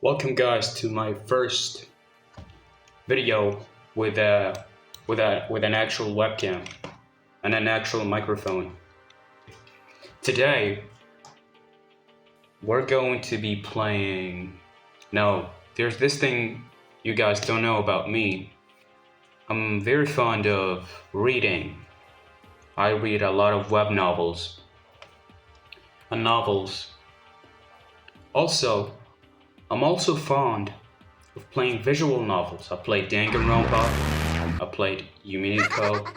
Welcome guys to my first video with an actual webcam and an actual microphone. Today we're going to be playing. No, there's this thing you guys don't know about me. I'm very fond of reading. I read a lot of web novels and novels. Also, I'm also fond of playing visual novels. I played Danganronpa. I played Yuminiko.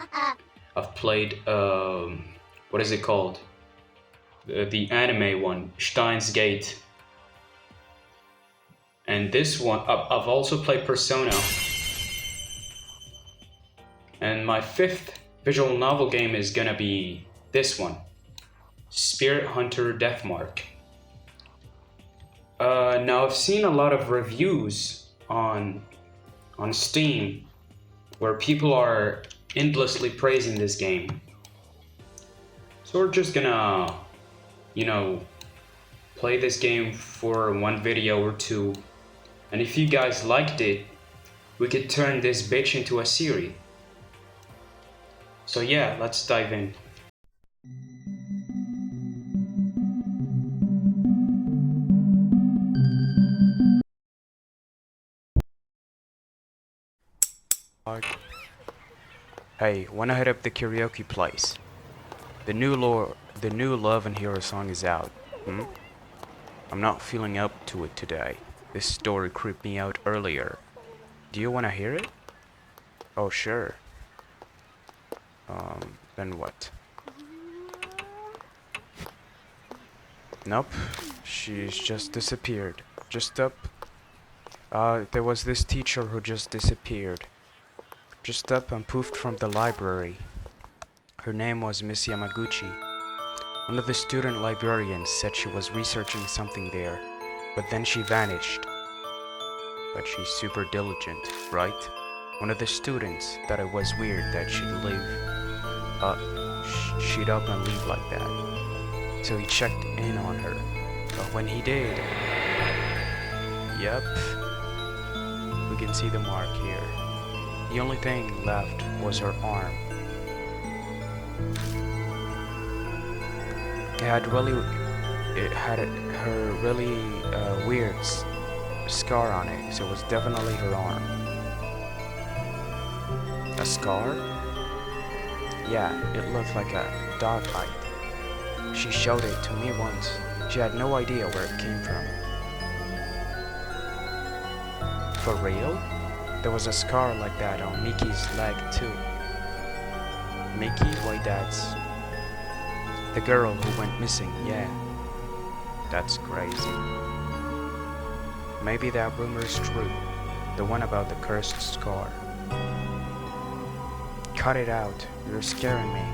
I've played what is it called? The anime one, Steins Gate. And this one, I've also played Persona. And my fifth visual novel game is gonna be this one, Spirit Hunter Deathmark. Now I've seen a lot of reviews on Steam where people are endlessly praising this game. So we're just gonna, play this game for one video or two. And if you guys liked it, we could turn this bitch into a series. So yeah, let's dive in. Hey, wanna hit up the karaoke place? The new Love and Hero song is out. I'm not feeling up to it today. This story creeped me out earlier. Do you wanna hear it? Oh, sure. Then what? Nope. She's just disappeared. There was this teacher who just disappeared. Just up and poofed from the library. Her name was Miss Yamaguchi. One of the student librarians said she was researching something there, but then she vanished. But she's super diligent, right? One of the students thought it was weird that she'd up and leave like that. So he checked in on her. But when he did, yep, we can see the mark here. The only thing left was her arm. It had her really weird scar on it, so it was definitely her arm. A scar? Yeah, it looked like a dog bite. She showed it to me once. She had no idea where it came from. For real? There was a scar like that on Miki's leg too. Miki? Why that's the girl who went missing, yeah. That's crazy. Maybe that rumor is true. The one about the cursed scar. Cut it out. You're scaring me.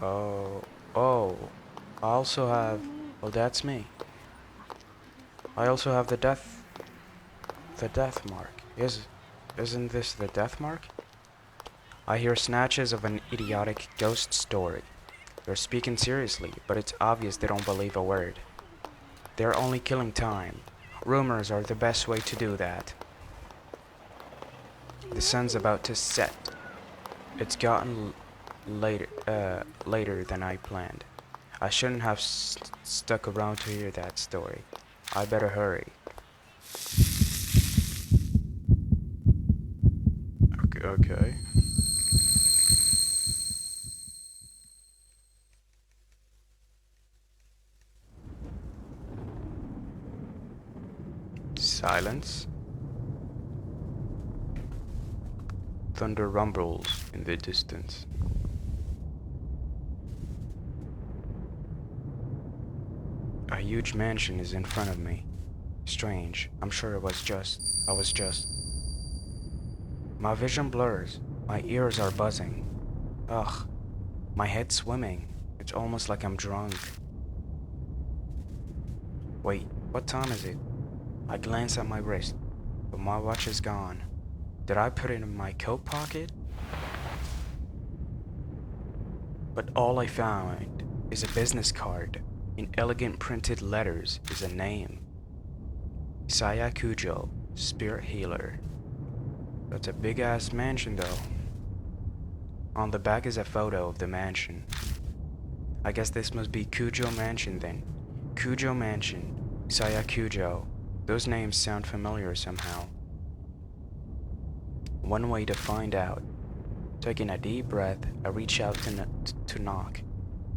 Oh. I also have... Well, that's me. I also have the death mark. Isn't this the death mark? I hear snatches of an idiotic ghost story. They're speaking seriously, but it's obvious they don't believe a word. They're only killing time. Rumors are the best way to do that. The sun's about to set. It's gotten later than I planned. I shouldn't have stuck around to hear that story. I better hurry. Okay. Silence. Thunder rumbles in the distance. A huge mansion is in front of me. Strange. I'm sure I was just. My vision blurs. My ears are buzzing. Ugh. My head's swimming. It's almost like I'm drunk. Wait, what time is it? I glance at my wrist, but my watch is gone. Did I put it in my coat pocket? But all I found is a business card. in elegant printed letters is a name. Saya Kujo, Spirit Healer. That's a big ass mansion though. On the back is a photo of the mansion. I guess this must be Kujo Mansion then. Kujo Mansion, Saya Kujo. Those names sound familiar somehow. One way to find out. Taking a deep breath, I reach out to knock.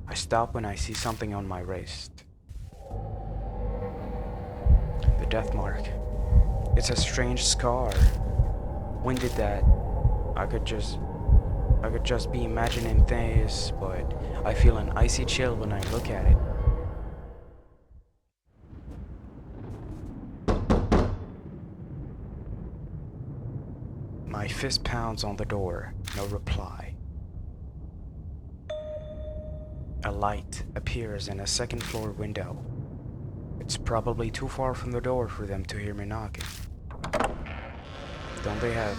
I stop when I see something on my wrist. The death mark. It's a strange scar. When did that? I could just be imagining this, but I feel an icy chill when I look at it. My fist pounds on the door, no reply. A light appears in a second floor window. It's probably too far from the door for them to hear me knocking. Don't they have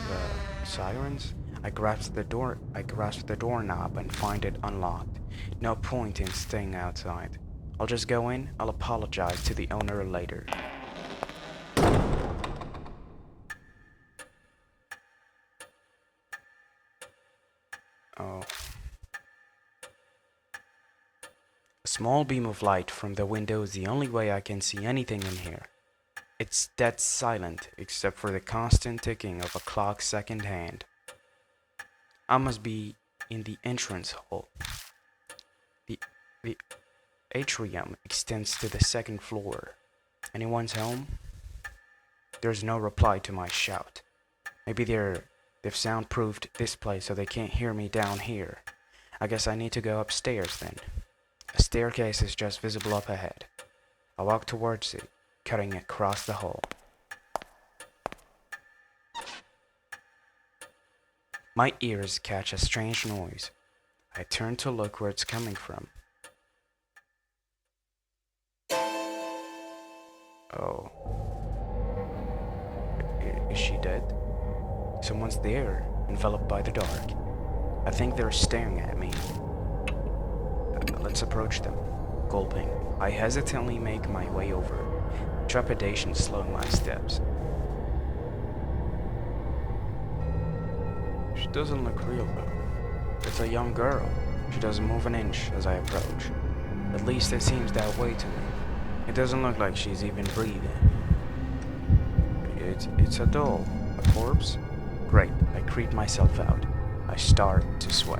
sirens? I grasp the doorknob and find it unlocked. No point in staying outside. I'll just go in. I'll apologize to the owner later. Oh. A small beam of light from the window is the only way I can see anything in here. It's dead silent except for the constant ticking of a clock second hand. I must be in the entrance hall. The atrium extends to the second floor. Anyone's home? There's no reply to my shout. Maybe they've soundproofed this place so they can't hear me down here. I guess I need to go upstairs then. A staircase is just visible up ahead. I walk towards it, cutting across the hall. My ears catch a strange noise. I turn to look where it's coming from. Oh. Is she dead? Someone's there, enveloped by the dark. I think they're staring at me. Let's approach them. Gulping, I hesitantly make my way over, trepidation slowing my steps. She doesn't look real though. It's a young girl. She doesn't move an inch as I approach. At least it seems that way to me. It doesn't look like she's even breathing. It's a doll. A corpse? Great, I creep myself out. I start to sweat.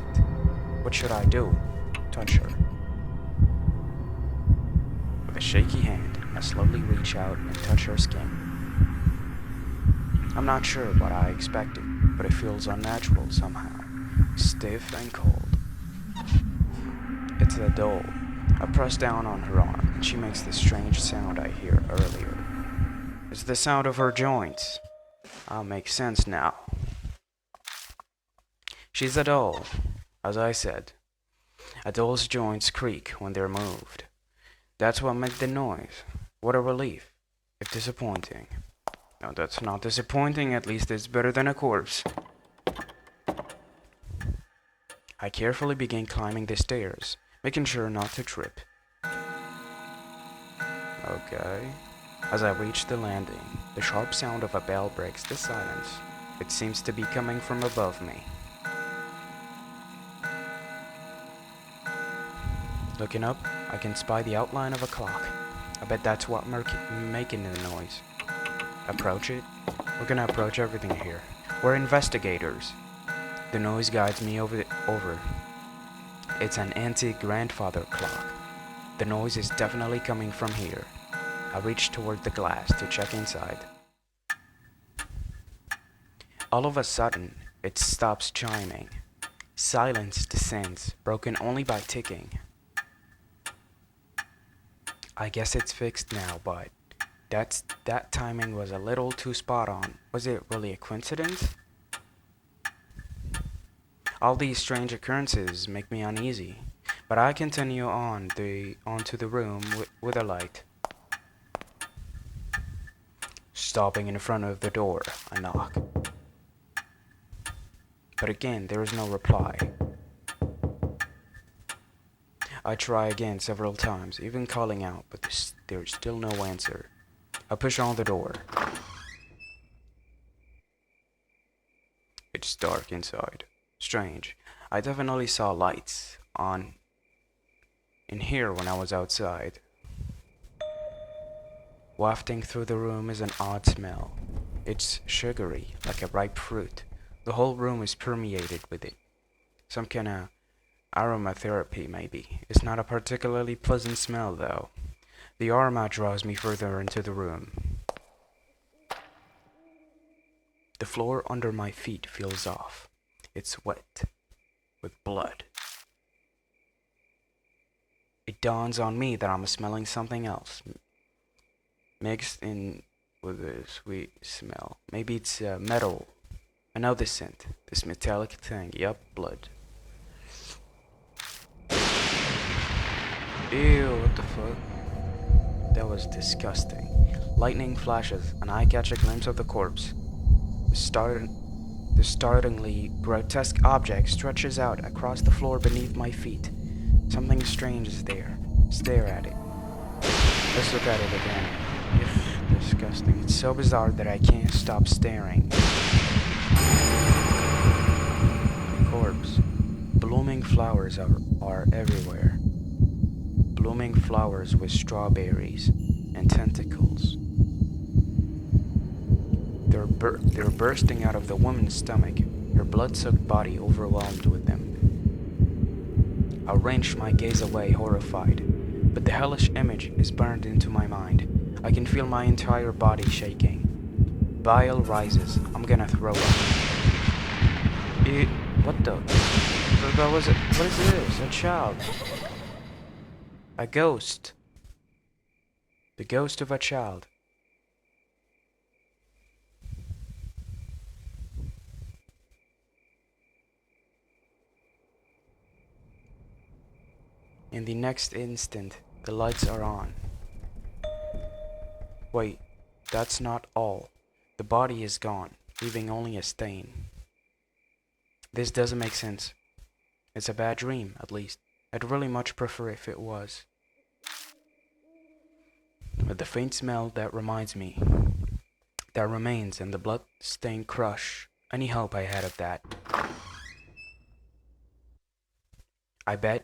What should I do? Touch her. With a shaky hand, I slowly reach out and touch her skin. I'm not sure what I expected, but it feels unnatural somehow. Stiff and cold. It's a doll. I press down on her arm, and she makes the strange sound I hear earlier. It's the sound of her joints. I'll make sense now. She's a doll, as I said. A doll's joints creak when they're moved. That's what makes the noise. What a relief, if disappointing. No, that's not disappointing, at least it's better than a corpse. I carefully begin climbing the stairs, making sure not to trip. Okay. As I reach the landing, the sharp sound of a bell breaks the silence. It seems to be coming from above me. Looking up, I can spy the outline of a clock. I bet that's what making the noise. Approach it? We're gonna approach everything here. We're investigators. The noise guides me over. It's an antique grandfather clock. The noise is definitely coming from here. I reach toward the glass to check inside. All of a sudden, it stops chiming. Silence descends, broken only by ticking. I guess it's fixed now, but that timing was a little too spot on. Was it really a coincidence? All these strange occurrences make me uneasy, but I continue onto the room with a light. Stopping in front of the door, I knock. But again, there is no reply. I try again several times, even calling out, but there's still no answer. I push on the door. It's dark inside. Strange. I definitely saw lights on in here when I was outside. Wafting through the room is an odd smell. It's sugary, like a ripe fruit. The whole room is permeated with it. Some kind of aromatherapy, maybe. It's not a particularly pleasant smell, though. The aroma draws me further into the room. The floor under my feet feels off. It's wet with blood. It dawns on me that I'm smelling something else, mixed in with a sweet smell. Maybe it's metal. I know this scent. This metallic thing. Yup, blood. Ew, what the fuck? That was disgusting. Lightning flashes, and I catch a glimpse of the corpse. The startlingly grotesque object stretches out across the floor beneath my feet. Something strange is there. Stare at it. Let's look at it again. Disgusting. It's so bizarre that I can't stop staring. Corpse. Blooming flowers are everywhere. Blooming flowers with strawberries and tentacles. They're bursting out of the woman's stomach, her blood-soaked body overwhelmed with them. I wrench my gaze away, horrified, but the hellish image is burned into my mind. I can feel my entire body shaking. Bile rises. I'm gonna throw up. What the? What is this? A child. A ghost. The ghost of a child. In the next instant, the lights are on. Wait, that's not all. The body is gone, leaving only a stain. This doesn't make sense. It's a bad dream, at least. I'd really much prefer if it was. But the faint smell that remains, and the blood-stained crush any hope I had of that. I beat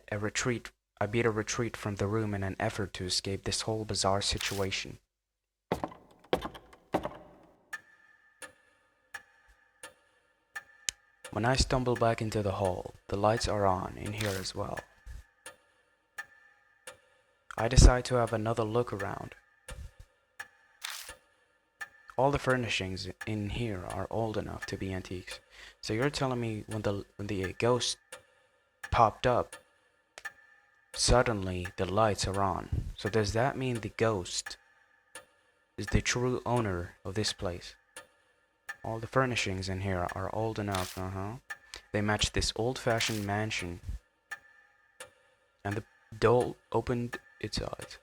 a retreat from the room in an effort to escape this whole bizarre situation. When I stumble back into the hall, the lights are on in here as well. I decide to have another look around. All the furnishings in here are old enough to be antiques. So you're telling me when the ghost popped up, suddenly the lights are on. So does that mean the ghost is the true owner of this place? All the furnishings in here are old enough, They match this old-fashioned mansion. And the doll opened its eyes.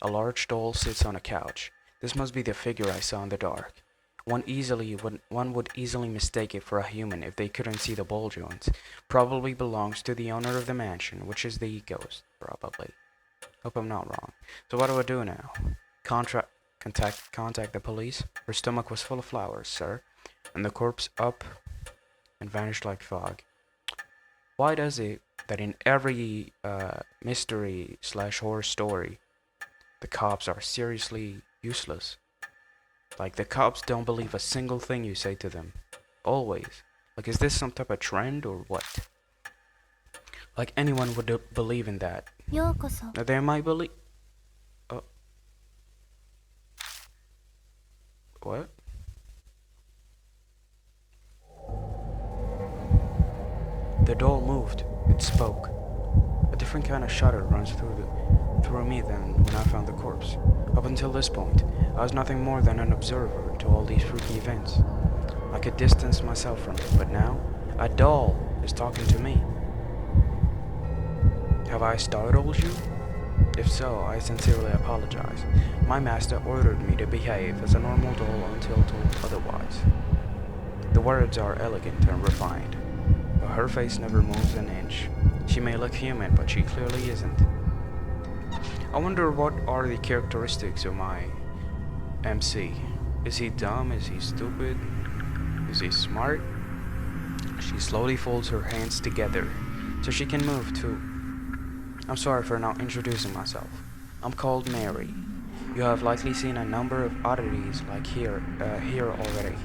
A large doll sits on a couch. This must be the figure I saw in the dark. One would easily mistake it for a human if they couldn't see the ball joints. Probably belongs to the owner of the mansion, which is the ghost, probably. Hope I'm not wrong. So what do I do now? Contact the police? Her stomach was full of flowers, sir. And the corpse up and vanished like fog. Why does it that in every mystery/horror story, the cops are seriously useless? Like, the cops don't believe a single thing you say to them. Always. Like, is this some type of trend or what? Like, anyone would believe in that. That they might believe... What? The doll moved. It spoke. A different kind of shudder runs through me than when I found the corpse. Up until this point, I was nothing more than an observer to all these freaky events. I could distance myself from it, but now, a doll is talking to me. Have I startled you? If so, I sincerely apologize. My master ordered me to behave as a normal doll until told otherwise. The words are elegant and refined, but her face never moves an inch. She may look human, but she clearly isn't. I wonder what are the characteristics of my MC. Is he dumb? Is he stupid? Is he smart? She slowly folds her hands together so she can move too. I'm sorry for not introducing myself. I'm called Mary. You have likely seen a number of oddities like here already.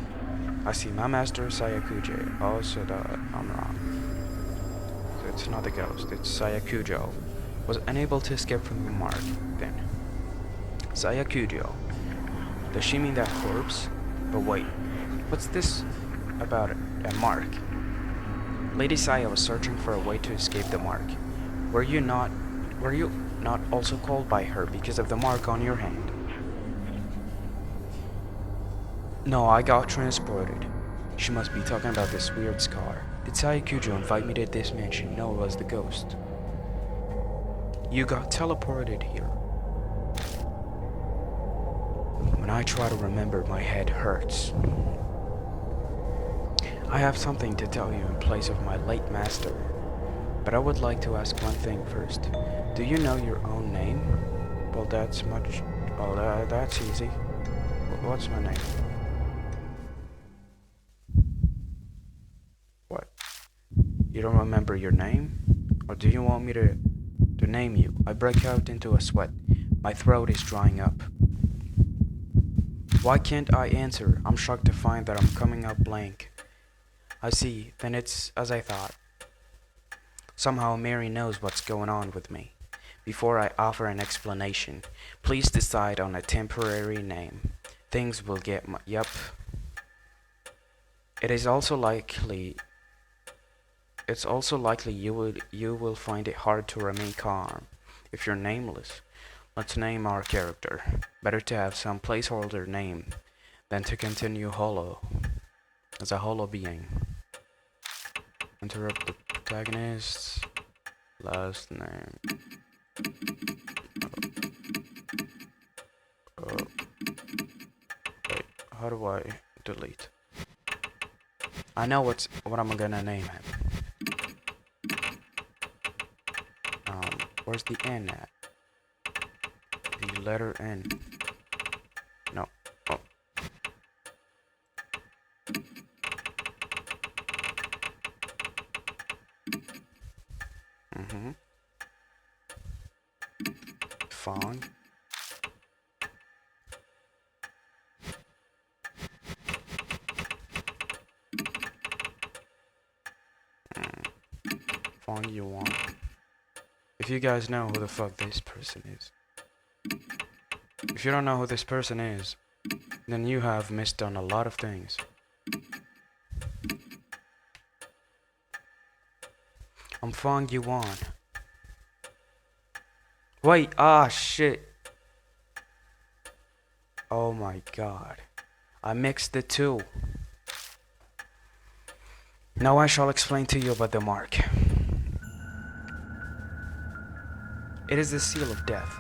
I see my master Sayakuji. Oh, so I'm wrong. So it's not a ghost, it's Sayakujo. Was unable to escape from the mark, then. Sayakujo. Does she mean that corpse? But wait, what's this about it? A mark? Lady Saya was searching for a way to escape the mark. Were you not also called by her because of the mark on your hand? No, I got transported. She must be talking about this weird scar. Did Sayakujo invite me to this mansion? No, it was the ghost. You got teleported here. When I try to remember, my head hurts. I have something to tell you in place of my late master. But I would like to ask one thing first. Do you know your own name? Well, that's easy. What's my name? What? You don't remember your name? Or do you want me to name you? I break out into a sweat. My throat is drying up. Why can't I answer? I'm shocked to find that I'm coming up blank. I see, then it's as I thought. Somehow Mary knows what's going on with me. Before I offer an explanation, please decide on a temporary name. Things will get yup. It's also likely you will find it hard to remain calm if you're nameless. Let's name our character. Better to have some placeholder name than to continue as a hollow being. Interrupt the protagonist. Last name. Wait, how do I delete? I know what I'm gonna name him. Where's the N at? The letter N. No. Oh. Fong. Fong you want. If you guys know who the fuck this person is. If you don't know who this person is, then you have missed on a lot of things. I'm Fong Yuan. Wait, shit. Oh my god. I mixed the two. Now I shall explain to you about the mark. It is the seal of death.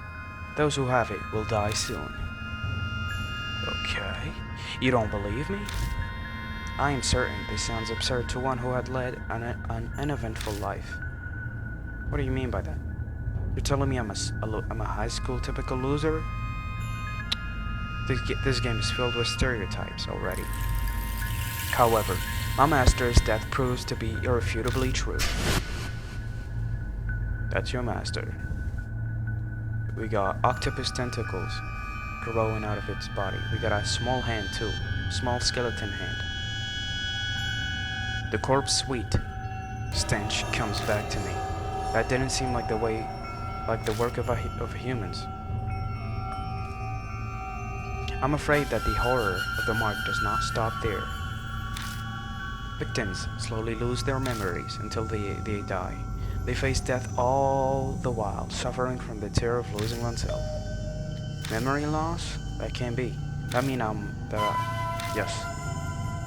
Those who have it will die soon. Okay. You don't believe me? I am certain this sounds absurd to one who had led an uneventful life. What do you mean by that? You're telling me I'm a high school typical loser? This game is filled with stereotypes already. However, my master's death proves to be irrefutably true. That's your master. We got octopus tentacles growing out of its body. We got a small hand too, small skeleton hand. The corpse sweet stench comes back to me. That didn't seem like the work of humans. I'm afraid that the horror of the mark does not stop there. Victims slowly lose their memories until they die. They face death all the while, suffering from the terror of losing oneself. Memory loss? That can be. Yes.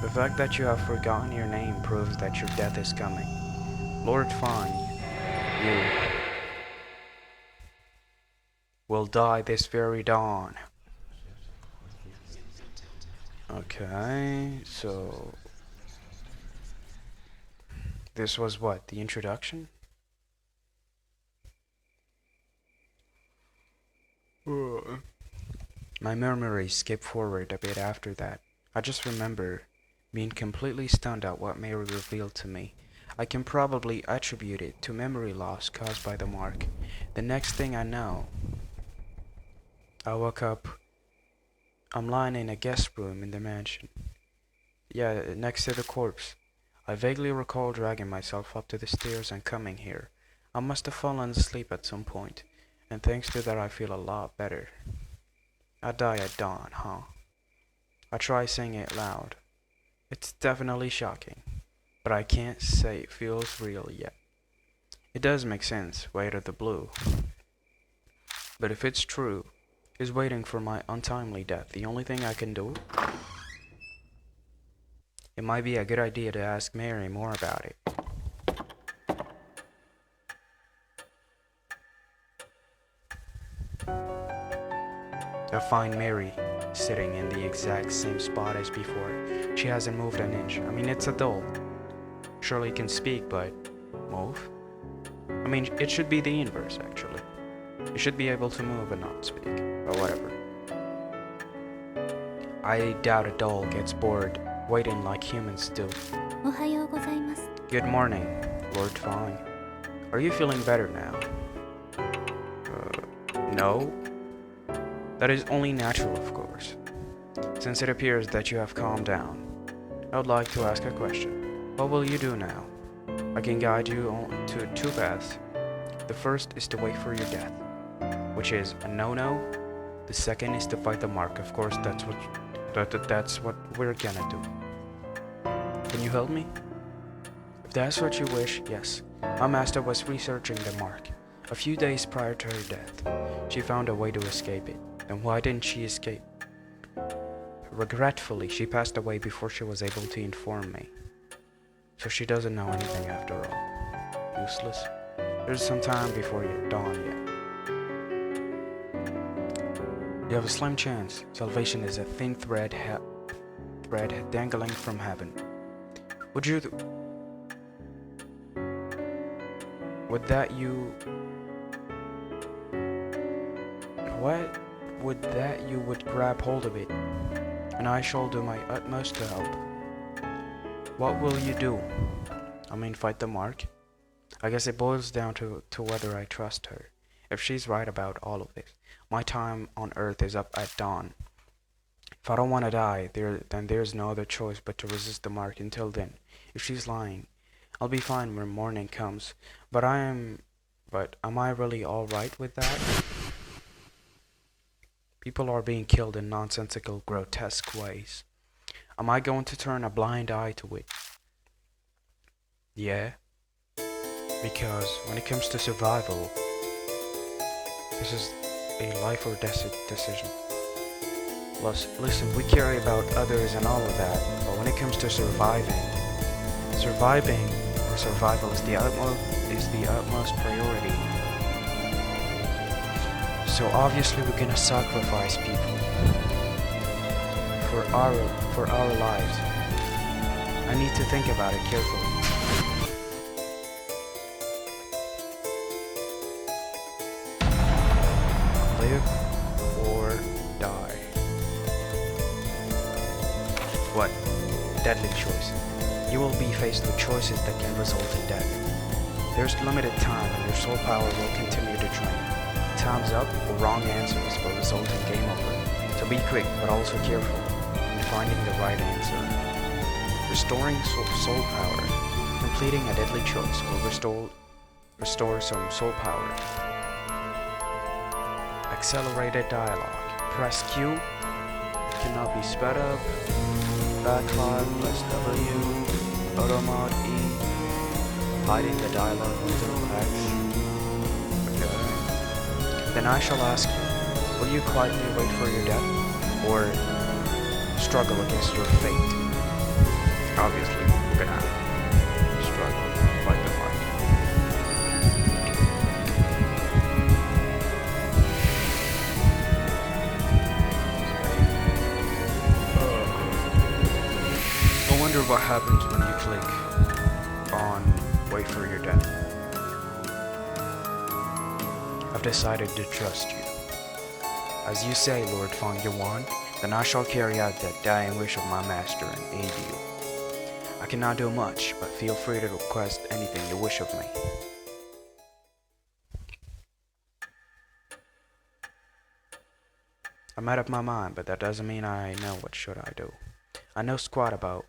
The fact that you have forgotten your name proves that your death is coming. Lord Fang, you will die this very dawn. Okay, so this was what, the introduction? My memories skip forward a bit after that. I just remember being completely stunned at what Mary revealed to me. I can probably attribute it to memory loss caused by the mark. The next thing I know, I woke up. I'm lying in a guest room in the mansion. Yeah, next to the corpse. I vaguely recall dragging myself up to the stairs and coming here. I must have fallen asleep at some point, and thanks to that I feel a lot better. I die at dawn, huh? I try saying it loud. It's definitely shocking, but I can't say it feels real yet. It does make sense, way out of the blue. But if it's true, is waiting for my untimely death the only thing I can do? It might be a good idea to ask Mary more about it. I find Mary sitting in the exact same spot as before. She hasn't moved an inch. I mean, it's a doll. Surely can speak, but move? I mean, it should be the inverse, actually. You should be able to move and not speak, but whatever. I doubt a doll gets bored waiting like humans do. Good morning, Lord Fine. Are you feeling better now? No? That is only natural, of course. Since it appears that you have calmed down, I would like to ask a question. What will you do now? I can guide you on to two paths. The first is to wait for your death, which is a no-no. The second is to fight the mark. Of course, that's what we're gonna do. Can you help me? If that's what you wish, yes. My master was researching the mark. A few days prior to her death, she found a way to escape it. Then why didn't she escape? Regretfully, she passed away before she was able to inform me. So she doesn't know anything after all. Useless. There's some time before you dawn yet. You have a slim chance. Salvation is a thin thread dangling from heaven. What would that you would grab hold of it, and I shall do my utmost to help. What will you do? I mean, fight the mark? I guess it boils down to whether I trust her. If she's right about all of this, my time on Earth is up at dawn. If I don't want to die, then there's no other choice but to resist the mark until then. If she's lying, I'll be fine when morning comes. But am I really alright with that? People are being killed in nonsensical, grotesque ways. Am I going to turn a blind eye to it? Yeah. Because when it comes to survival, this is a life or death decision. Listen, we care about others and all of that, but when it comes to surviving or survival is the utmost priority. So obviously we're gonna sacrifice people for our lives. I need to think about it carefully. Live or die. What? Deadly choice. You will be faced with choices that can result in death. There's limited time and your soul power will continue to drain. Time's up or wrong answers will result in game over. So be quick but also careful in finding the right answer. Restoring soul power. Completing a deadly choice will restore some soul power. Accelerated dialogue. Press Q. It cannot be sped up. Backfire, press W. Auto mod E. Hiding the dialogue until X. Okay. Then I shall ask you, will you quietly wait for your death? Or struggle against your fate? Obviously, we're gonna struggle, fight the mark. I wonder what happens when you click on wait for your death. I've decided to trust you. As you say, Lord Fang Yuan, then I shall carry out that dying wish of my master and aid you. I cannot do much, but feel free to request anything you wish of me. I made up my mind, but that doesn't mean I know what should I do. I know squat about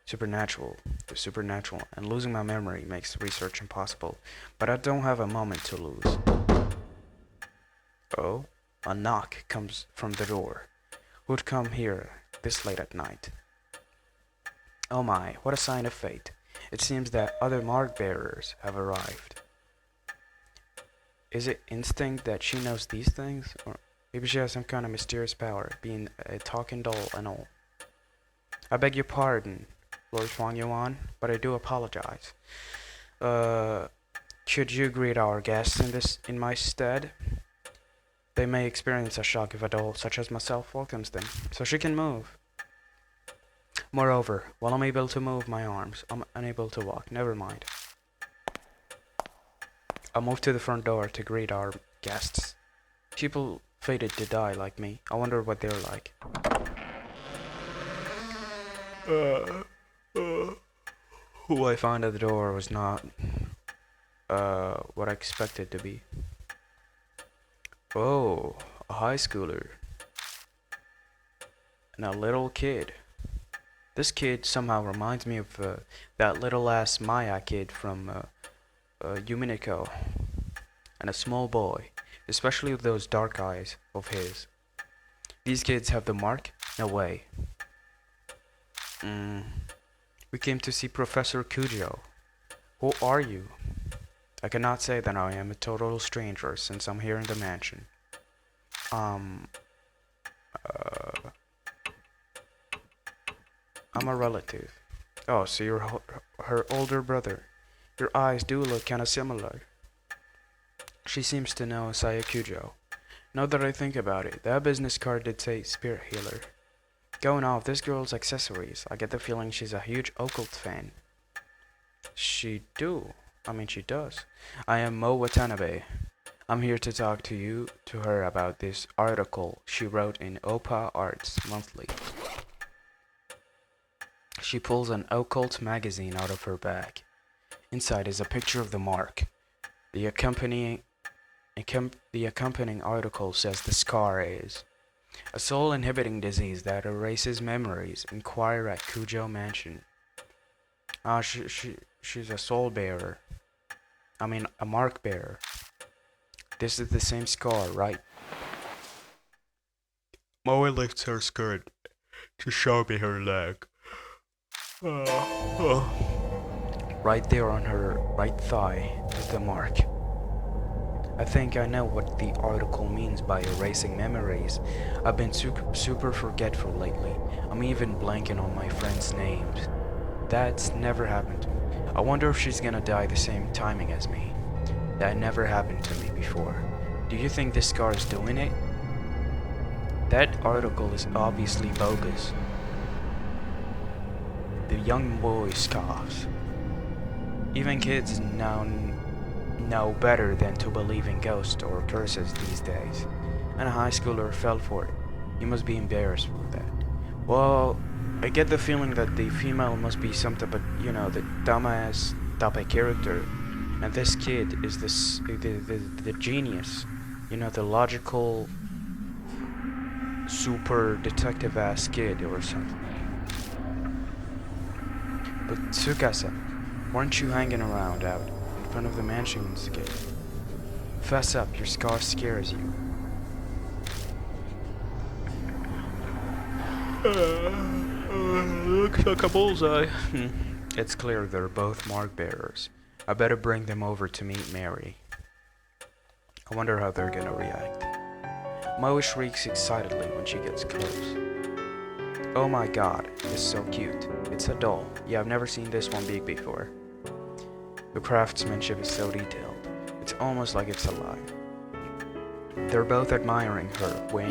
the supernatural, and losing my memory makes research impossible, but I don't have a moment to lose. Oh, a knock comes from the door. Who'd come here this late at night? Oh my, what a sign of fate. It seems that other mark bearers have arrived. Is it instinct that she knows these things? Or maybe she has some kind of mysterious power, being a talking doll and all. I beg your pardon, Lord Fang Yuan, but I do apologize. Should you greet our guests in my stead? They may experience a shock if a doll such as myself welcomes them, so she can move. Moreover, while I'm able to move my arms, I'm unable to walk. Never mind. I move to the front door to greet our guests. People fated to die like me. I wonder what they're like. Who I found at the door was not what I expected to be. Oh, a high schooler. And a little kid. This kid somehow reminds me of that little ass Maya kid from Yuminiko. And a small boy, especially with those dark eyes of his. These kids have the mark? No way. We came to see Professor Kujo. Who are you? I cannot say that I am a total stranger since I'm here in the mansion. I'm a relative. Oh, so you're her older brother. Your eyes do look kinda similar. She seems to know Saya Kujo. Now that I think about it, that business card did say spirit healer. Going off this girl's accessories, I get the feeling she's a huge occult fan. She does. I am Mo Watanabe. I'm here to talk to her about this article she wrote in Opa Arts Monthly. She pulls an occult magazine out of her bag. Inside is a picture of the mark. The accompanying article says the scar is a soul-inhibiting disease that erases memories. Inquire at Kujo Mansion. She's a soul bearer. I mean, a mark bearer. This is the same scar, right? Moe lifts her skirt to show me her leg. Right there on her right thigh is the mark. I think I know what the article means by erasing memories. I've been super forgetful lately. I'm even blanking on my friends' names. That's never happened. I wonder if she's gonna die the same timing as me. That never happened to me before. Do you think this scar is doing it? That article is obviously bogus. The young boy scoffs. Even kids now know better than to believe in ghosts or curses these days. And a high schooler fell for it. He must be embarrassed for that. Well, I get the feeling that the female must be something but, the dumbass type of character. And this kid is the genius. The logical, super detective ass kid or something. But Tsukasa, weren't you hanging around out in front of the mansion's gate? Fess up, your scar scares you. Looks like a bullseye. It's clear they're both mark bearers. I better bring them over to meet Mary. I wonder how they're gonna react. Moe shrieks excitedly when she gets close. Oh my god, it's so cute. It's a doll. Yeah, I've never seen this one big before. The craftsmanship is so detailed. It's almost like it's alive. They're both admiring her when...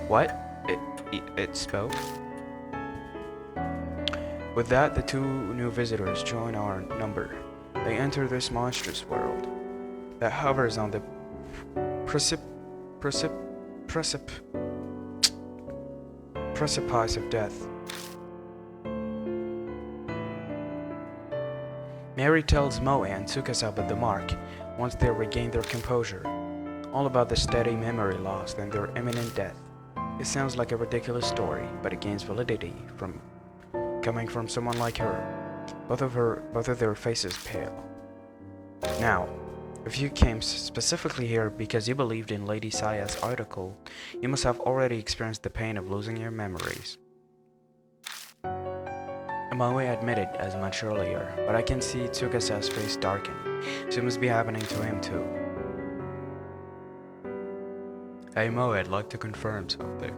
What? It spoke? With that, the two new visitors join our number. They enter this monstrous world that hovers on the precip, precip, precip, precipice of death. Mary tells Moe and Tsukasa about the mark once they regain their composure, all about the steady memory loss and their imminent death. It sounds like a ridiculous story, but it gains validity from coming from someone like her. Both of their faces pale. Now, if you came specifically here because you believed in Lady Saya's article, you must have already experienced the pain of losing your memories. Moe admitted as much earlier, but I can see Tsukasa's face darken, so it must be happening to him too. Hey Moe, I'd like to confirm something.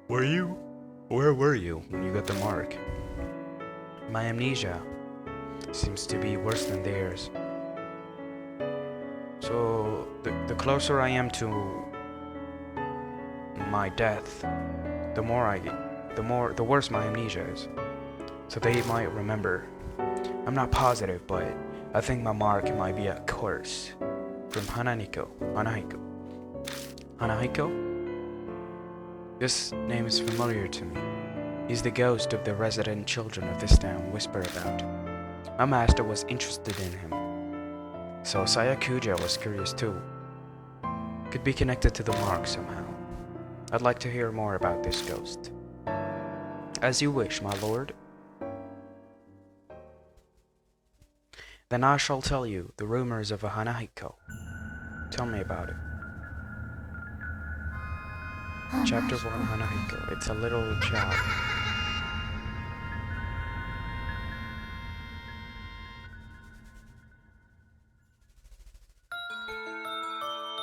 Where were you when you got the mark? My amnesia seems to be worse than theirs. So, the closer I am to my death, the worse my amnesia is. So they might remember. I'm not positive, but I think my mark might be a curse from Hanahiko. Hanahiko? This name is familiar to me. He's the ghost of the resident children of this town whisper about. My master was interested in him. So Sayakuja was curious too. Could be connected to the mark somehow. I'd like to hear more about this ghost. As you wish, my lord. Then I shall tell you the rumors of a Hanahiko. Tell me about it. Chapter 1 Hanahiko. It's a little child.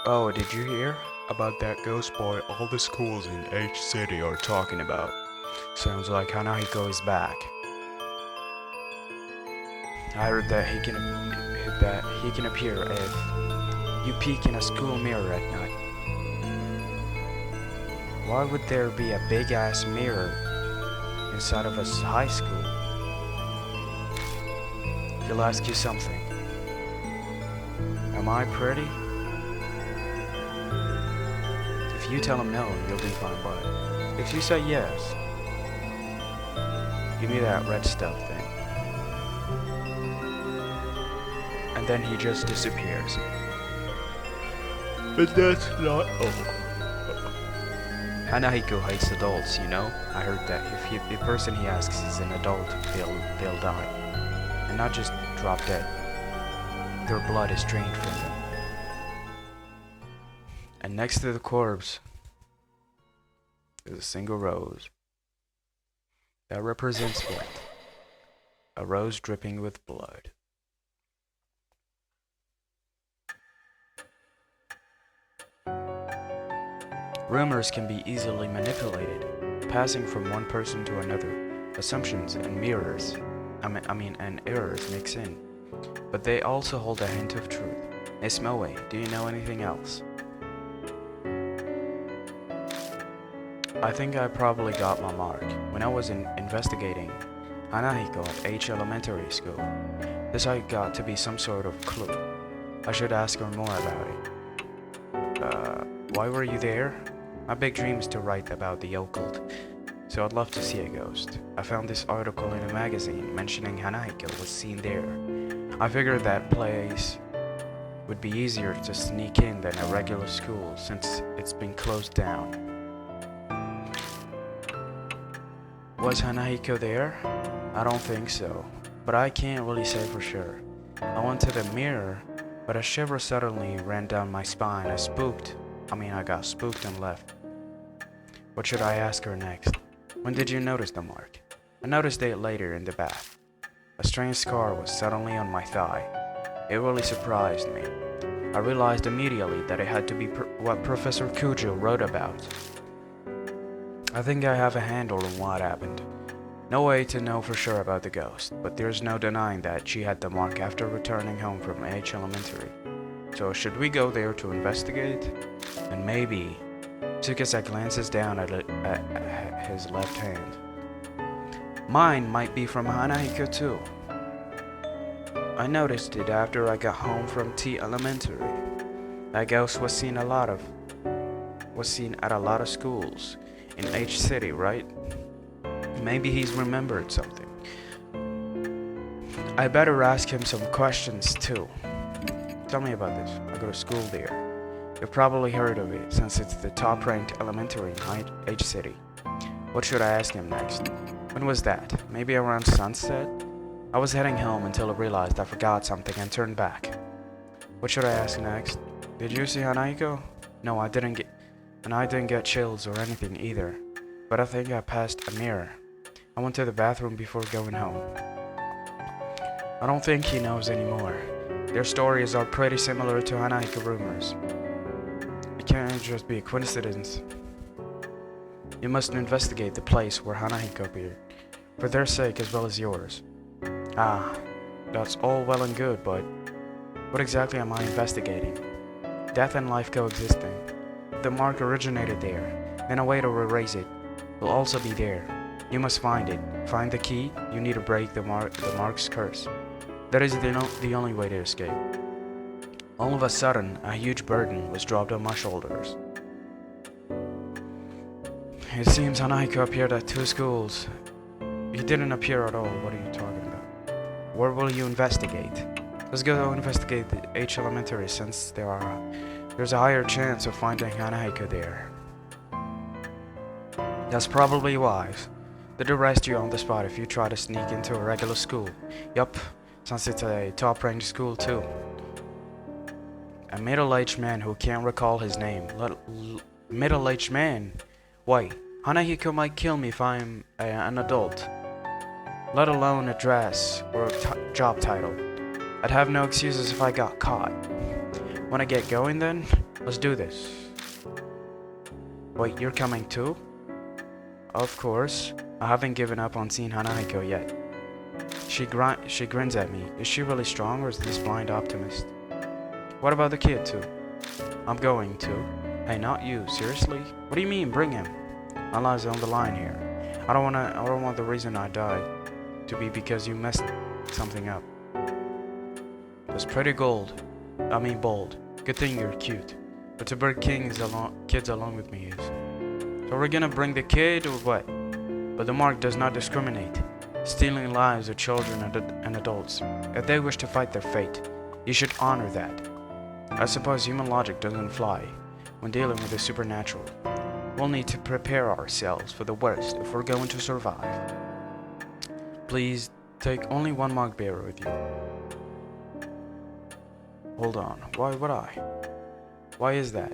Oh, did you hear about that ghost boy all the schools in H City are talking about? Sounds like Hanahiko is back. I heard that he can appear if you peek in a school mirror at night. Why would there be a big-ass mirror inside of a high school? He'll ask you something. Am I pretty? If you tell him no, you'll be fine, but if you say yes, give me that red stuff thing. And then he just disappears. But that's not all. Hanahiko hates adults, you know? I heard that if the person he asks is an adult, they'll die. And not just drop dead. Their blood is drained from them. And next to the corpse is a single rose. That represents what? A rose dripping with blood. Rumors can be easily manipulated, passing from one person to another. Assumptions and and errors mix in, but they also hold a hint of truth. Miss Moe, do you know anything else? I think I probably got my mark when I was investigating Hanahiko at H Elementary School. This I got to be some sort of clue. I should ask her more about it. Why were you there? My big dream is to write about the occult, so I'd love to see a ghost. I found this article in a magazine mentioning Hanahiko was seen there. I figured that place would be easier to sneak in than a regular school since it's been closed down. Was Hanahiko there? I don't think so, but I can't really say for sure. I went to the mirror, but a shiver suddenly ran down my spine. I got spooked and left. What should I ask her next? When did you notice the mark? I noticed it later in the bath. A strange scar was suddenly on my thigh. It really surprised me. I realized immediately that it had to be what Professor Kujo wrote about. I think I have a handle on what happened. No way to know for sure about the ghost, but there's no denying that she had the mark after returning home from H Elementary. So should we go there to investigate? And maybe Tsukasa glances down at his left hand. Mine might be from Hanahiko too. I noticed it after I got home from T Elementary. That ghost was seen at a lot of schools in H City, right? Maybe he's remembered something. I better ask him some questions too. Tell me about this. I go to school there. You've probably heard of it since it's the top-ranked elementary in H City. What should I ask him next? When was that? Maybe around sunset? I was heading home until I realized I forgot something and turned back. What should I ask next? Did you see Hanahiko? No, I didn't get chills or anything either. But I think I passed a mirror. I went to the bathroom before going home. I don't think he knows anymore. Their stories are pretty similar to Hanahiko rumors. It can't just be a coincidence. You must investigate the place where Hanahiko appeared, for their sake as well as yours. Ah, that's all well and good, but what exactly am I investigating? Death and life coexisting. The mark originated there, and a way to erase it will also be there. You must find it. Find the key. You need to break the mark's curse. That is the only way to escape. All of a sudden, a huge burden was dropped on my shoulders. It seems Hanahiko appeared at 2 schools. He didn't appear at all. What are you talking about? Where will you investigate? Let's go investigate the H Elementary since there's a higher chance of finding Hanahiko there. That's probably wise. They'd arrest you on the spot if you try to sneak into a regular school. Yup, since it's a top-ranked school too. A middle-aged man who can't recall his name. Middle-aged man? Why, Hanahiko might kill me if I'm an adult. Let alone a dress or a job title. I'd have no excuses if I got caught. Wanna get going then? Let's do this. Wait, you're coming too? Of course. I haven't given up on seeing Hanahiko yet. She grins at me. Is she really strong or is this blind optimist? What about the kid too? I'm going to. Hey, not you. Seriously? What do you mean, bring him? My life's on the line here. I don't want the reason I died to be because you messed something up. That's pretty bold. Good thing you're cute. But to bring kids along with me is. So we're gonna bring the kid or what? But the mark does not discriminate, stealing lives of children and adults. If they wish to fight their fate, you should honor that. I suppose human logic doesn't fly when dealing with the supernatural. We'll need to prepare ourselves for the worst if we're going to survive. Please take only one mark bearer with you. Hold on, why would I? Why is that?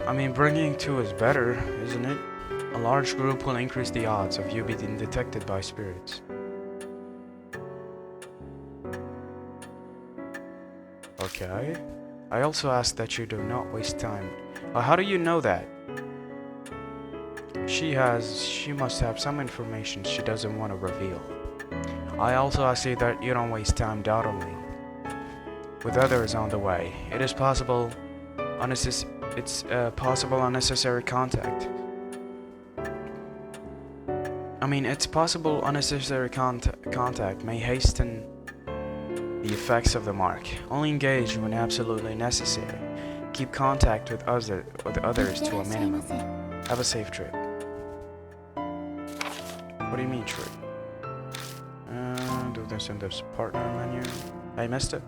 I mean, bringing 2 is better, isn't it? A large group will increase the odds of you being detected by spirits. Okay. I also ask that you do not waste time. How do you know that? She must have some information she doesn't want to reveal. I also ask you that you don't waste time dawdling with others on the way. It's possible unnecessary contact. It's possible unnecessary contact may hasten the effects of the mark. Only engage when absolutely necessary. Keep contact with others to a minimum. Have a safe trip. What do you mean trip? Do this in this partner menu. I missed it.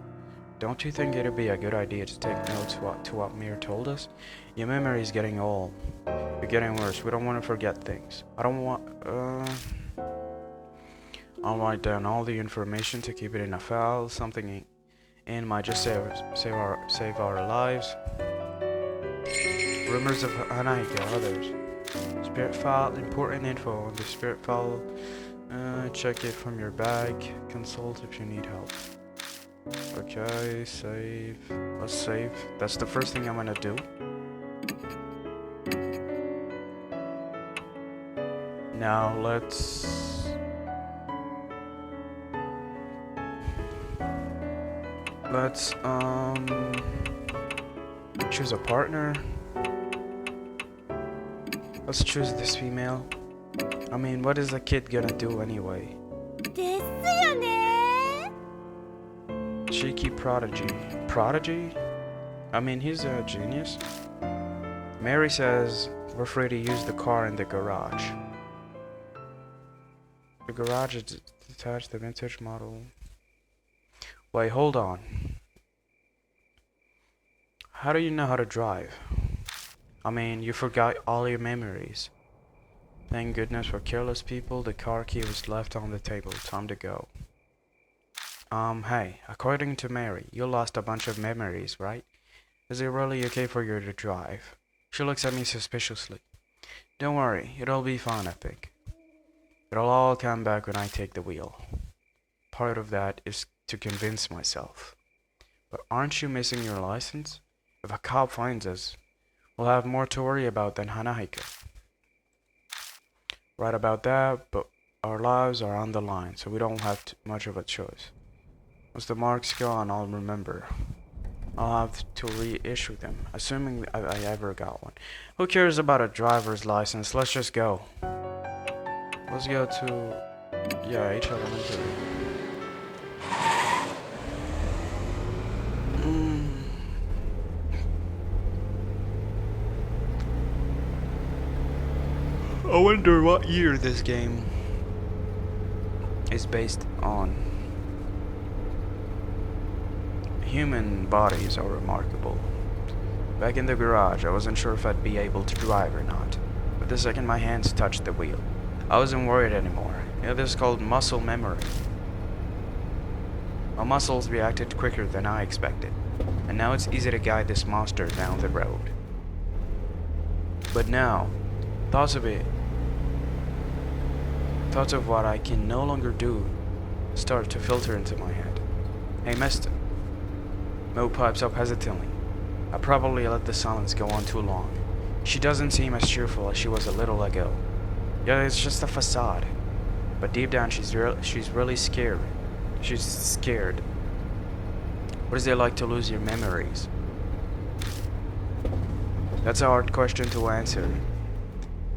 Don't you think it'd be a good idea to take notes to what Mir told us? Your memory is getting old. You're getting worse. We don't want to forget things. I'll write down all the information to keep it in a file. Something in might just save our lives. Rumors of Hanahiko, others. Spirit file, important info on the spirit file. Check it from your bag. Consult if you need help. Okay, save. Let's save. That's the first thing I'm gonna do. Now let's choose a partner. Let's choose this female. What is the kid gonna do anyway? ですよね Cheeky prodigy. Prodigy? I mean, he's a genius. Mary says we're free to use the car in the garage. The garage is detached, the vintage model. Wait, hold on. How do you know how to drive? I mean, you forgot all your memories. Thank goodness for careless people, the car key was left on the table. Time to go. Hey, according to Mary, you lost a bunch of memories, right? Is it really okay for you to drive? She looks at me suspiciously. Don't worry, it'll be fine, I think. It'll all come back when I take the wheel. Part of that is to convince myself. But aren't you missing your license? If a cop finds us, we'll have more to worry about than Hanahiko. Right about that, but our lives are on the line, so we don't have much of a choice. Once the mark's gone, I'll remember. I'll have to reissue them, assuming I ever got one. Who cares about a driver's license? Let's just go. Let's go to... yeah, H Elementary. I wonder what year this game is based on. Human bodies are remarkable. Back in the garage, I wasn't sure if I'd be able to drive or not, but the second my hands touched the wheel, I wasn't worried anymore. You know, this is called muscle memory. My muscles reacted quicker than I expected, and now it's easy to guide this monster down the road. But now, thoughts of what I can no longer do start to filter into my head. Hey, mister. Mo pipes up hesitantly. I probably let the silence go on too long. She doesn't seem as cheerful as she was a little ago. Yeah, it's just a facade. But deep down, she's really scared. She's scared. What is it like to lose your memories? That's a hard question to answer.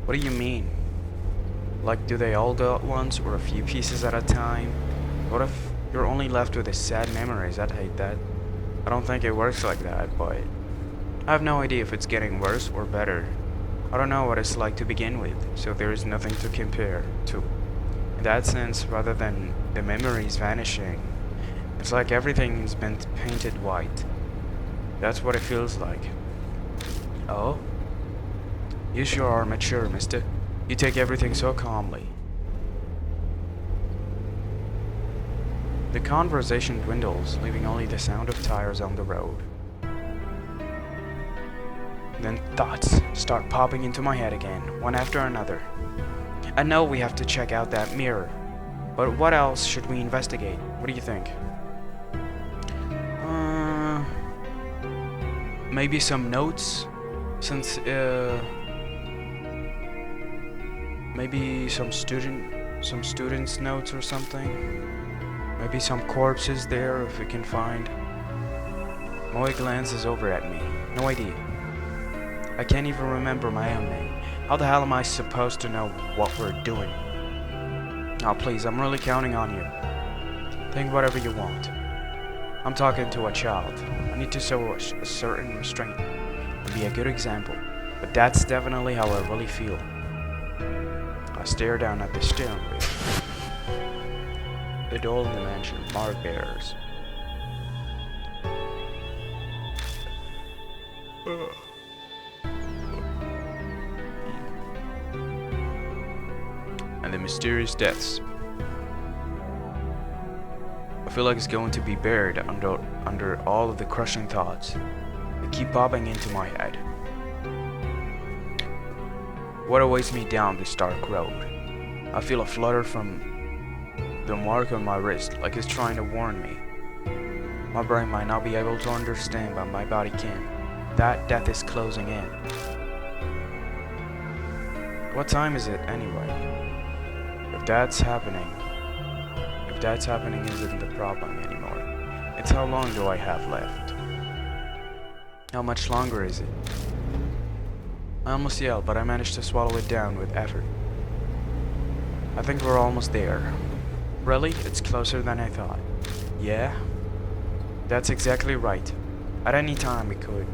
What do you mean? Like, do they all go at once, or a few pieces at a time? What if you're only left with the sad memories? I'd hate that. I don't think it works like that, but I have no idea if it's getting worse or better. I don't know what it's like to begin with, so there is nothing to compare to. In that sense, rather than the memories vanishing, it's like everything's been painted white. That's what it feels like. Oh? You sure are mature, mister. You take everything so calmly. The conversation dwindles, leaving only the sound of tires on the road. Then thoughts start popping into my head again, one after another. I know we have to check out that mirror, but what else should we investigate? What do you think? Maybe some notes, since maybe some students' notes or something. Maybe some corpses there if we can find. Moe glances over at me. No idea. I can't even remember my own name. How the hell am I supposed to know what we're doing? Oh, please, I'm really counting on you. Think whatever you want. I'm talking to a child. I need to show a certain restraint and be a good example. But that's definitely how I really feel. I stare down at the steering wheel. The doll in the mansion, mark bearers. And the mysterious deaths. I feel like it's going to be buried under all of the crushing thoughts that keep popping into my head. What awaits me down this dark road? I feel a flutter from the mark on my wrist, like it's trying to warn me. My brain might not be able to understand, but my body can. That death is closing in. What time is it anyway? If that's happening isn't the problem anymore. It's how long do I have left? How much longer is it? I almost yelled, but I managed to swallow it down with effort. I think we're almost there. Really? It's closer than I thought. Yeah? That's exactly right. At any time we could.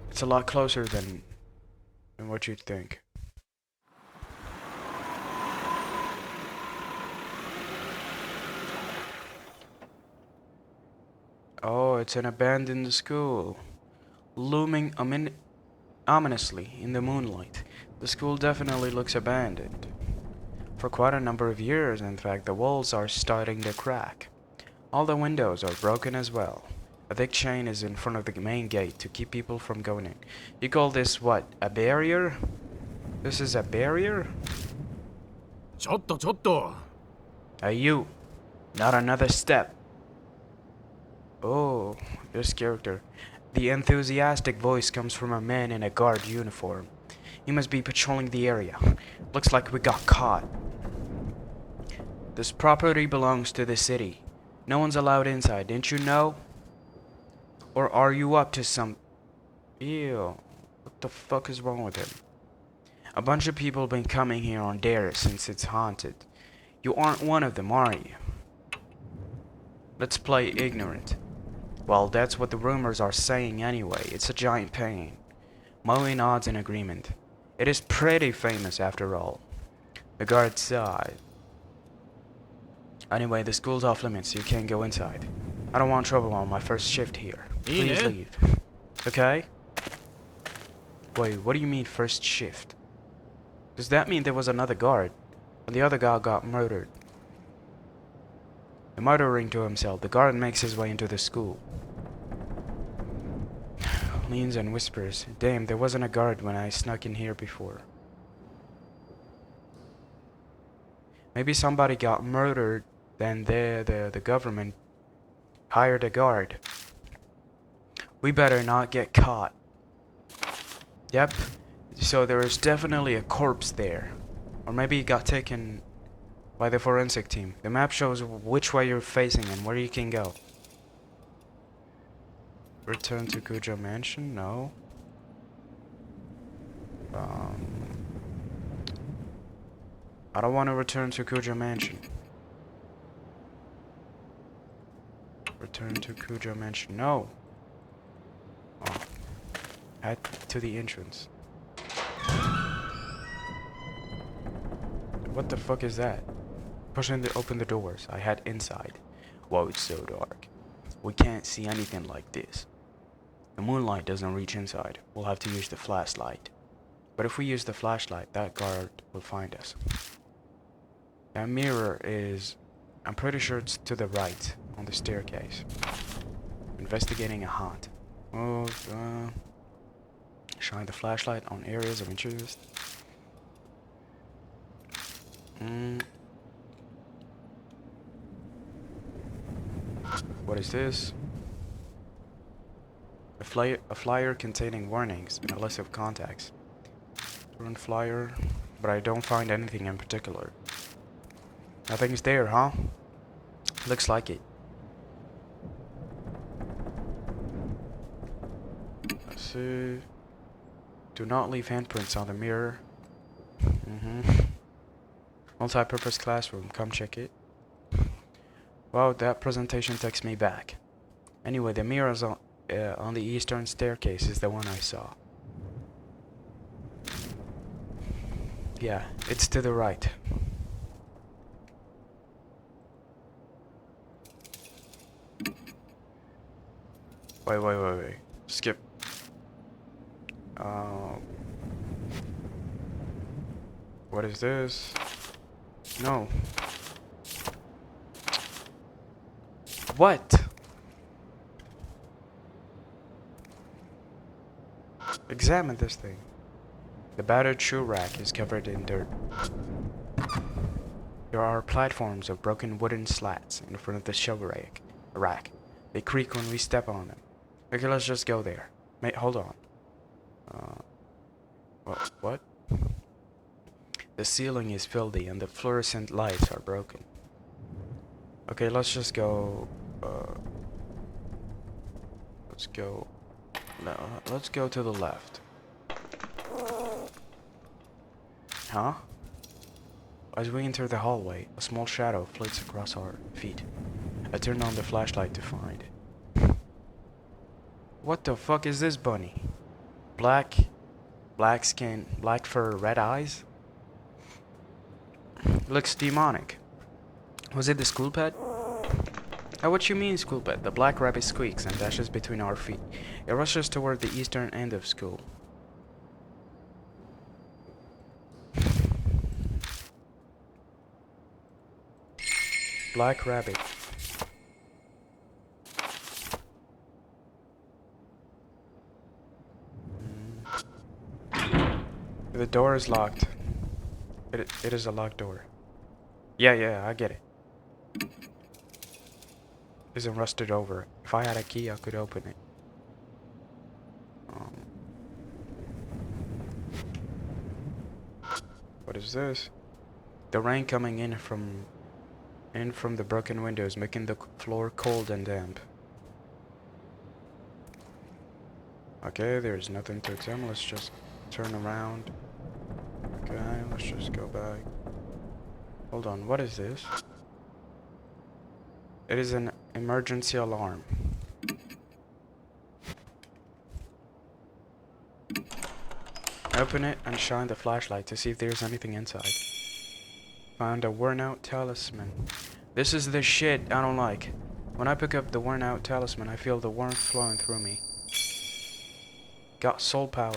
It's a lot closer than what you'd think. Oh, it's an abandoned school. Looming ominously in the moonlight. The school definitely looks abandoned. For quite a number of years, in fact, the walls are starting to crack. All the windows are broken as well. A thick chain is in front of the main gate to keep people from going in. You call this what? A barrier? This is a barrier? ちょっとちょっと Hey, you. Not another step. Oh, this character. The enthusiastic voice comes from a man in a guard uniform. He must be patrolling the area. Looks like we got caught. This property belongs to the city. No one's allowed inside, didn't you know? Or are you up to some... Ew. What the fuck is wrong with him? A bunch of people been coming here on dares since it's haunted. You aren't one of them, are you? Let's play ignorant. Well, that's what the rumors are saying anyway. It's a giant pain. Mowing odds in agreement. It is pretty famous after all. The guard sighed. Anyway, the school's off limits, so you can't go inside. I don't want trouble on my first shift here. Please Yeah. leave. Okay? Wait, what do you mean first shift? Does that mean there was another guard, and the other guy got murdered? The muttering to himself, the guard makes his way into the school. Leans and whispers, damn, there wasn't a guard when I snuck in here before. Maybe somebody got murdered, then the government hired a guard. We better not get caught. Yep, so there is definitely a corpse there. Or maybe it got taken by the forensic team. The map shows which way you're facing and where you can go. Return to Kujo Mansion? No. I don't want to return to Kujo Mansion. Return to Kujo Mansion. No. Oh. Head to the entrance. What the fuck is that? Pushing to open the doors. I head inside. Whoa, it's so dark. We can't see anything like this. The moonlight doesn't reach inside. We'll have to use the flashlight. But if we use the flashlight, that guard will find us. That mirror is... I'm pretty sure it's to the right, on the staircase. Investigating a haunt. Oh, shine the flashlight on areas of interest. What is this? A flyer containing warnings and a list of contacts. Turn flyer, but I don't find anything in particular. Nothing's there, huh? Looks like it. Let's see. Do not leave handprints on the mirror. Multi-purpose classroom. Come check it. Wow, that presentation takes me back. Anyway, the mirrors on the eastern staircase is the one I saw. Yeah, it's to the right. Wait. Skip. What is this? No. What? Examine this thing. The battered shoe rack is covered in dirt. There are platforms of broken wooden slats in front of the shoe rack. They creak when we step on them. Okay, let's just go there. Mate, hold on. What? The ceiling is filthy and the fluorescent lights are broken. Okay, let's just go. Let's go. No, let's go to the left. Huh? As we enter the hallway, a small shadow flits across our feet. I turn on the flashlight to find it. What the fuck is this bunny? Black skin, black fur, red eyes? Looks demonic. Was it the school pet? Oh, what you mean, school pet? The black rabbit squeaks and dashes between our feet. It rushes toward the eastern end of school. Black rabbit. The door is locked. It is a locked door. Yeah, I get it. Isn't rusted over. If I had a key, I could open it. What is this? The rain coming in from the broken windows, making the floor cold and damp. Okay, there's nothing to examine. Let's just turn around. Okay, let's just go back. Hold on, what is this? It is an emergency alarm. Open it and shine the flashlight to see if there's anything inside. Found a worn out talisman. This is the shit I don't like. When I pick up the worn out talisman, I feel the warmth flowing through me. Got soul power.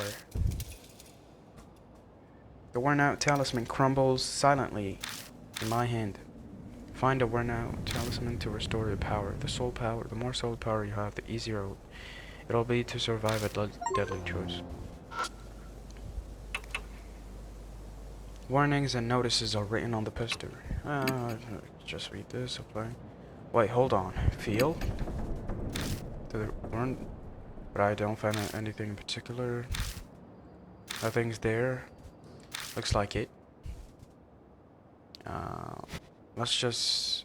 The worn out talisman crumbles silently in my hand. Find a worn out talisman to restore your power. The more soul power you have, the easier it'll be to survive a deadly choice. Warnings and notices are written on the poster. Just read this, apply. Wait, hold on. Feel? But I don't find anything in particular. Nothing's there. Looks like it. Let's just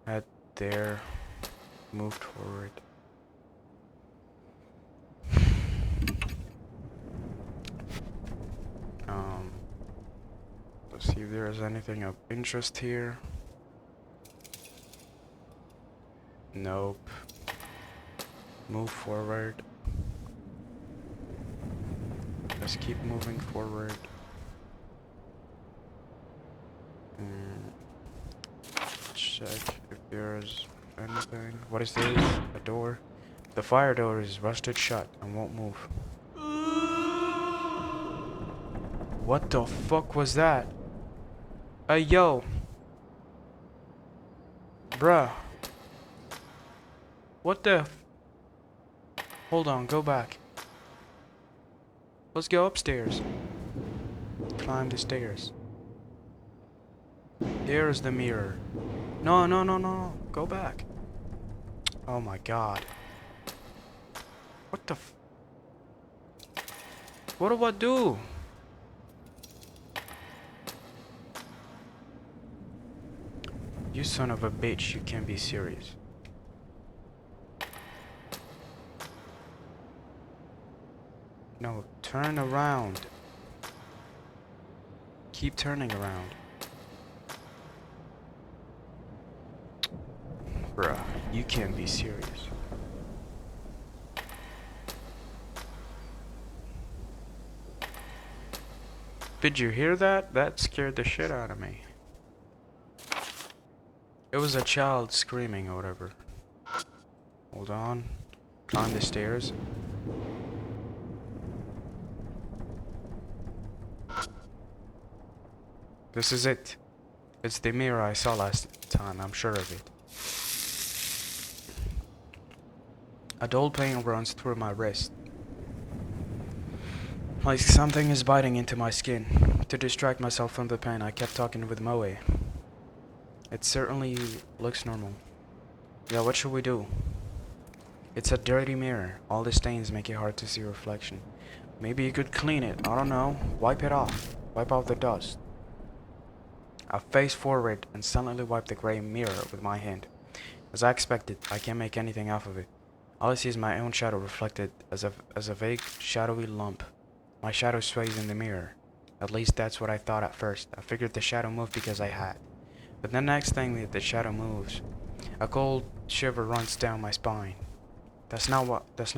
head there. Move forward. Let's see if there is anything of interest here. Nope. Move forward. Let's keep moving forward. Check if there's anything. What is this? A door? The fire door is rusted shut and won't move. What the fuck was that? Hey, yo. Bruh. What the Hold on, go back. Let's go upstairs. Climb the stairs. There's the mirror. No. Go back. Oh my god. What the What do I do? You son of a bitch, you can't be serious. No, turn around. Keep turning around. Bruh, you can't be serious. Did you hear that? That scared the shit out of me. It was a child screaming or whatever. Hold on. Climb the stairs. This is it. It's the mirror I saw last time, I'm sure of it. A dull pain runs through my wrist. Like something is biting into my skin. To distract myself from the pain, I kept talking with Moe. It certainly looks normal. Yeah, what should we do? It's a dirty mirror. All the stains make it hard to see reflection. Maybe you could clean it. I don't know. Wipe it off. Wipe off the dust. I face forward and silently wipe the gray mirror with my hand. As I expected, I can't make anything out of it. All I see is my own shadow reflected as a vague, shadowy lump. My shadow sways in the mirror. At least that's what I thought at first. I figured the shadow moved because I had. But the next thing that the shadow moves, a cold shiver runs down my spine. That's not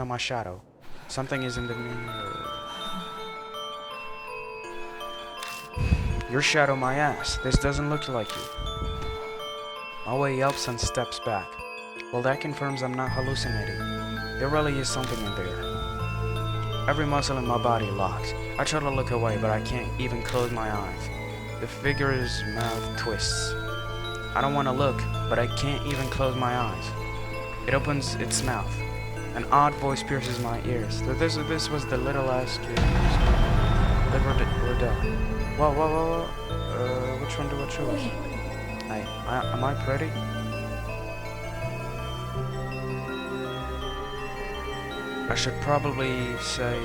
my shadow. Something is in the mirror. Your shadow, my ass. This doesn't look like you. Maui yelps and steps back. Well, that confirms I'm not hallucinating. There really is something in there. Every muscle in my body locks. I try to look away, but I can't even close my eyes. The figure's mouth twists. I don't want to look, but I can't even close my eyes. It opens its mouth. An odd voice pierces my ears. This was the little ass kid. We're done. Whoa. Which one do I choose? Am I pretty? I should probably say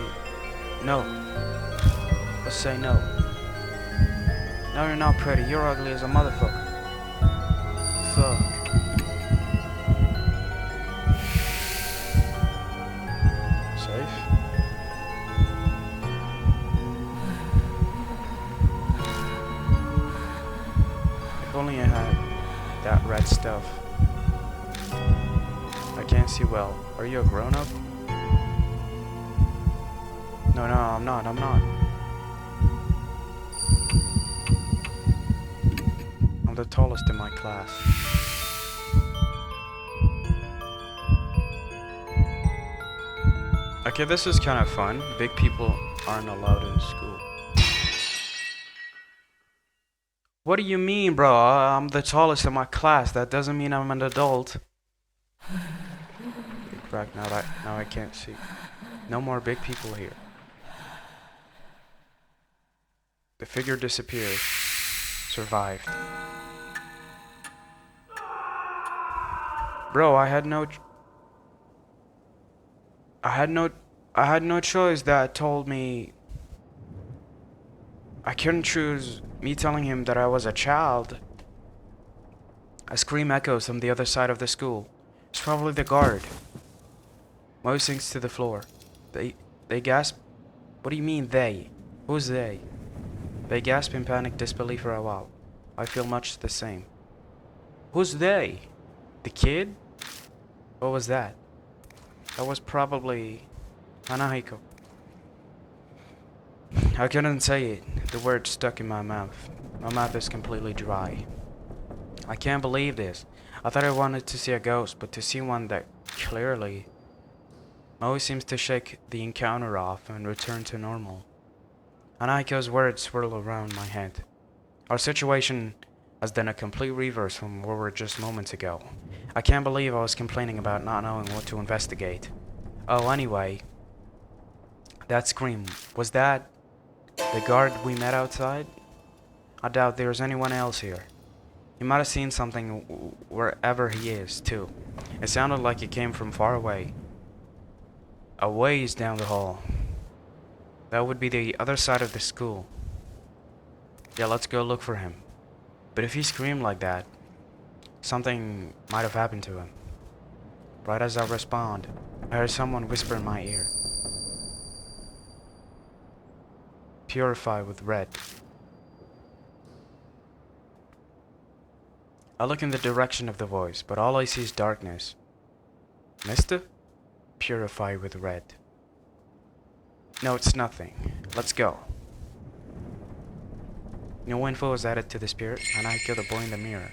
no. Let's say no. No, you're not pretty. You're ugly as a motherfucker. Fuck. Safe? If only I had that red stuff. I can't see well. Are you a grown-up? No, I'm not. I'm the tallest in my class. Okay, this is kind of fun. Big people aren't allowed in school. What do you mean, bro? I'm the tallest in my class. That doesn't mean I'm an adult. Right, now I can't see. No more big people here. The figure disappeared. Survived. Bro, I had no choice. That told me I couldn't choose me telling him that I was a child. A scream echoes from the other side of the school. It's probably the guard. Mo sinks to the floor. They gasp. What do you mean they? Who's they? They gasp in panic disbelief for a while. I feel much the same. Who's they? The kid? What was that? That was probably Hanahiko. I couldn't say it. The word stuck in my mouth. My mouth is completely dry. I can't believe this. I thought I wanted to see a ghost, but to see one that clearly... Moe seems to shake the encounter off and return to normal. Hanahiko's words swirl around my head. Our situation has done a complete reverse from where we were just moments ago. I can't believe I was complaining about not knowing what to investigate. Oh, anyway. That scream, was that the guard we met outside? I doubt there's anyone else here. He might have seen something wherever he is, too. It sounded like it came from far away. A ways down the hall. That would be the other side of the school. Yeah, let's go look for him. But if he screamed like that, something might have happened to him. Right as I respond, I heard someone whisper in my ear. Purify with red. I look in the direction of the voice, but all I see is darkness. Mister? Purify with red. No, it's nothing. Let's go. No info is added to the spirit, and I kill the boy in the mirror.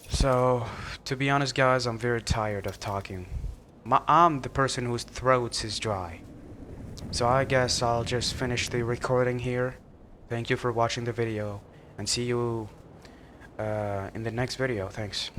So, to be honest guys, I'm very tired of talking. I'm the person whose throat is dry. So I guess I'll just finish the recording here. Thank you for watching the video, and see you in the next video. Thanks.